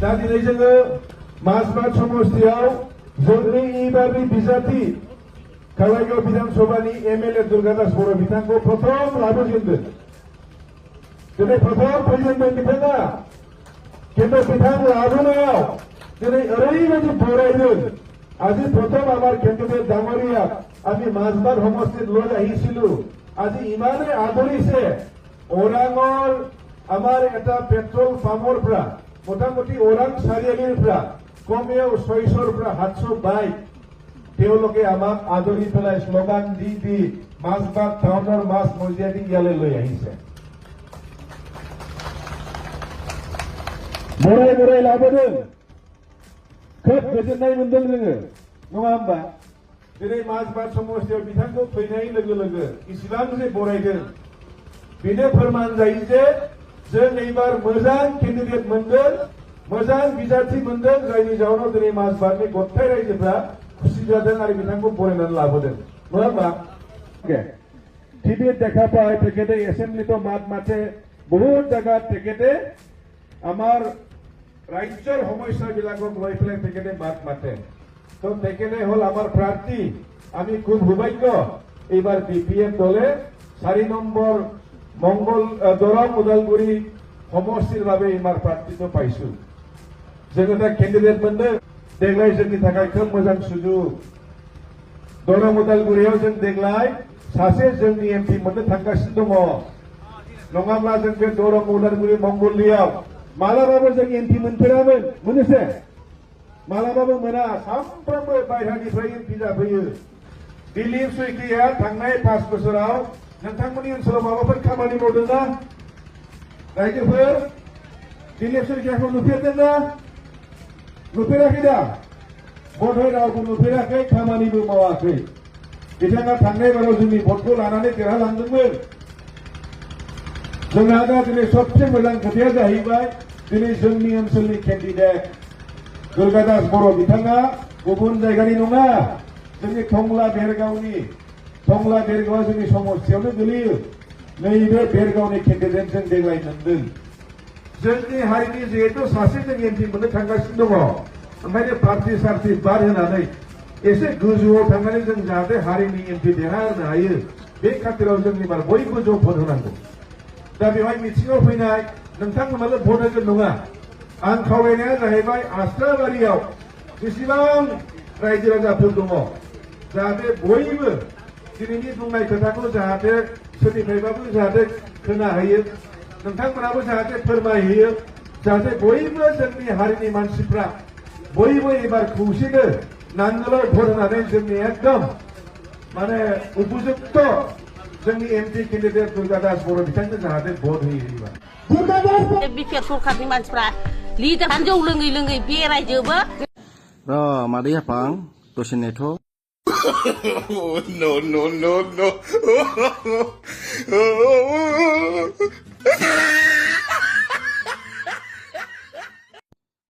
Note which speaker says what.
Speaker 1: दा दिनै जोङो माजबाद समस्तियाव जोंनि इबारनि बिजाथि कालाइगाव बिधानसभानि एमएलए दुर्गादास बर' बिथांखौ प्रथम लाबोजेनदों दिनै प्रथम फैजेनदों बिथाङा किन्तु बिथां लाबोनायाव दिनै ओरैबायदि बरायदों আজি প্রথম আমার ক্যান্ডিডেট ডাঙরিয়া আমি মাঝবাদ সমষ্টিত লৈ আহিছিলো আজি ইমানে আদৰিছে ওৰাঙৰ আমাৰ এটা পেট্ৰল পাম্পৰ পৰা মোটামুটি ওৰাং চাৰিআলিৰ পৰা কমেও 600ৰ পৰা 700 বাইক তেওঁলোকে আমাক আদৰি পেলাই শ্লোগান দি দি মাছবাদ টাউনৰ মাছ মজিয়াদি ইয়ালৈ লৈ আহিছে বৰাই বৰাই লাবोदों खोब गोजोननाय मोनदों जोङो नङा होमबा दिनै माजबाद समस्तियाव बिथांखौ फैनाय लोगो लोगो इसिबां जे बरायदों बेनो फोरमान जायो जे जों एबार मोजां केन्डिडेट मोनदों मोजां बिजाथि मोनदों जायनि जाहोनाव दिनै माजबादनि गथाय रायजोफ्रा खुसि जादों आरो बिथांखौ बरायनानै लाबोदों नङा होमबा টিভিত দেখা পায় তেখেতে এসেম্বলিতো মাত মাতে বহুত জায়গাত তেখেতে আমাৰ রাজ্যের সমস্যাবিলাকক লৈ পেলাই তেখেতে মাত মাতে তো তেখেতে হল আমার প্রার্থী আমি খুব সৌভাগ্য এইবার বিপিএম দলে 4 নম্বর মঙ্গল দৰং উদালগুৰি সমষ্টিৰ বাবে এইবাৰ প্ৰাৰ্থিত্ব পাইছো जों दा केन्डिडेट मोनदों देग्लाय जोंनि थाखाय खोब मोजां सुजुग दरं उदालगुरियाव जों देग्लाय सासे जोंनि एमपि मोननो थांगासिनो दङ नङाब्ला जों बे दरं उदालगुरि मंगलदैयाव मालाबाबो जों एमपि मोनफेरामोन मोनोसे मालाबाबो मोना सानफ्रोमबो बायह्रानिफ्राय एमपि जाफैयो दिलीप शइकिया थांनाय 5 बोसोराव नोंथांमोननि ओनसोलाव माबाफोर खामानि मावदोंना रायजोफोर दिलीप शइकियाखौ नुफेरदोंना नुफेराखै दा बधय रावबो नुफेराखै खामानिबो मावाखै बिथाङा थांनाय बाराव जोंनि भटखौ लानानै देरहालांदोंमोन जोंहा दा दिनै सबसे मोजां खोथाया जाहैबाय दिनै जोंनि ओनसोलनि केन्डिडेट दुर्गादास बर' बिथाङा गुबुन जायगानि नङा जोंनि टंला बेरगावआ जोंनि समस्तियावनो गोलैयो नैबे बेरगावनि केन्डिडेट जों देग्लाय मोनदों जोंनि हारिनि जिहेतु सासे जों एमपि मोननो थांगासिनो दङ ओंखायनो पार्टी सार्टी बाद होनानै एसे गोजौआव थांनानै जों जाहाथे हारिनि एमपि देरहानो हायो बे खाथिराव जोंनि बार बयबो ज' भट होनांगौ दा बेवहाय मिथिङाव फैनाय नोंथांमोनाल' भट होगोन नङा आं खावलायनाया जाहैबाय आस्राबारियाव जेसेबां रायजो राजाफोर दङ जाहाथे बयबो दिनैनि बुंनाय खोथाखौ जाहाथे सोरनिफ्रायबाबो जाहाथे खोनाहैयो नोंथांमोनाबो जाहाथे फोरमायहैयो जाहाथे बयबो जोंनि हारिनि मानसिफ्रा बयबो एबार खौसेनो नांगोलाव भट होनानै जोंनि एकदम माने उपयुक्त जोंनि एमपि केन्डिडेट दुर्गादास बर' बिथांनो जाहाथे भट होयोबा
Speaker 2: बिपिएफ सरकारनि मानसिफ्रा लिडार जौ लोङै लोङै बेरायजोबो
Speaker 3: र' मादै आफां दसे नेथ'
Speaker 4: no